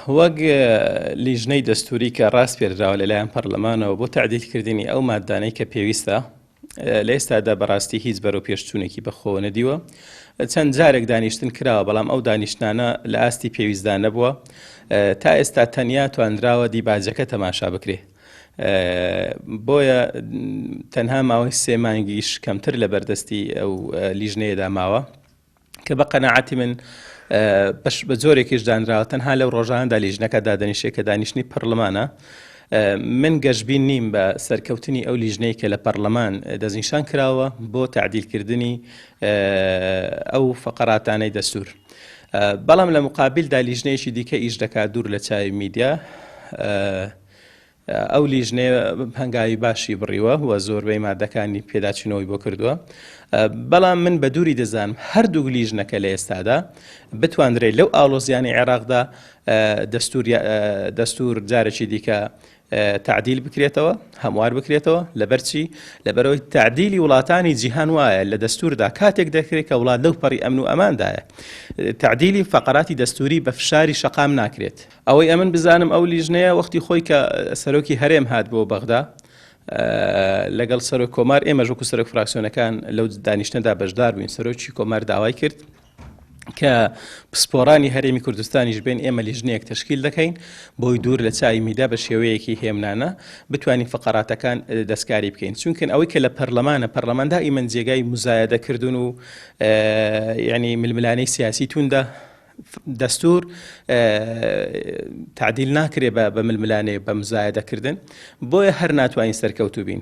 وەک لیژنەی دەستوری کە ڕاست پێدراوە لەلایەن پەرلەمانەوە بۆ تعدیلکردنی ئەو مادانەی کە پێویستە لە ئێستادا بەڕاستی هیچ بەرەو پێشچوونێکی بەخۆوە نەدیوە. چەند جارێک دانیشتن کراوە بەڵام ئەو دانیشتانە لە ئاستی پێویستدا نەبووە. تا ئێستا تەنیا توانراوە دیباجەکە تەماشا بکرێ. بۆیە تەنها ماوەی 3 مانگیش کەمتر لە بەردەستی ئەو لیژنەیەدا ماوە کە بە قەناعەتی من بە جۆرێکیش دانراوە تەنها لەو ڕۆژانەدا لیژنەکە دادەنیشێت کە دانیشتنی پەرلەمانە. من گەشتبین نیم بە سەرکەوتنی ئەو لیژنەی کە لە پەرلەمان دەستنیشان کراوە بۆ تعدیلکردنی ئەو فەقەراتانەی دەستور. بەڵام لە مقابلدا لیژنەیەکی دیکە ئیش دەکات دوور لە چاوی میدیا. ئەو لیژنەیە هەنگاوی باشی بڕیوە و زۆربەی مادەکانی پێداچینەوەی بۆ کردووە. بەڵام من بە دووری دەزانم هەردوو لیژنەکە لە ئێستادا بتوانرێت لەو ئاڵۆزیانی عێراقدا دەستور جارێکی دیکە تعدیل بکرێتەوە، هەموار بکرێتەوە. لەبەرچی لەبەرەوەی تعدیلی وڵاتانی جیهان وایە لە دەستوردا کاتێک دەکرێت کە وڵات لەو پەڕی ئەمن و ئەماندایە. تعدیلی فەقەراتی دەستوری بە فشاری شەقام ناکرێت. ئەوەی ئەمن بزانم ئەو لیژنەیە وەختی خۆی کە سەرۆکی هەرێم هات بۆ بەغدا لەگەڵ سەرۆک کۆمار ئێمە ژوەکو سەرۆک فراکسیۆنەکان لەو دانیشتنەدا بەشدار بووین. سەرۆکی کۆمار داوای کرد کە پسپۆڕانی هەرێمی کوردستانیش بێن ئێمە لیژنەیەک تشکیل دەکەین بۆی دوور لە چاوی میدا بە شێوەیەکی هێمنانە بتوانین فەقەراتەکان دەستکاری بکەین. چونکە ئەوەی کە لە پەرلەمان دائیمەن جێگای مزایەدەکردن و یعنی ململانەی سیاسی توندە. دەستور تعدیل ناکرێ بە ململانێ بە مزایەدەکردن، بۆیە هەر ناتوانین سەرکەوتوو بین.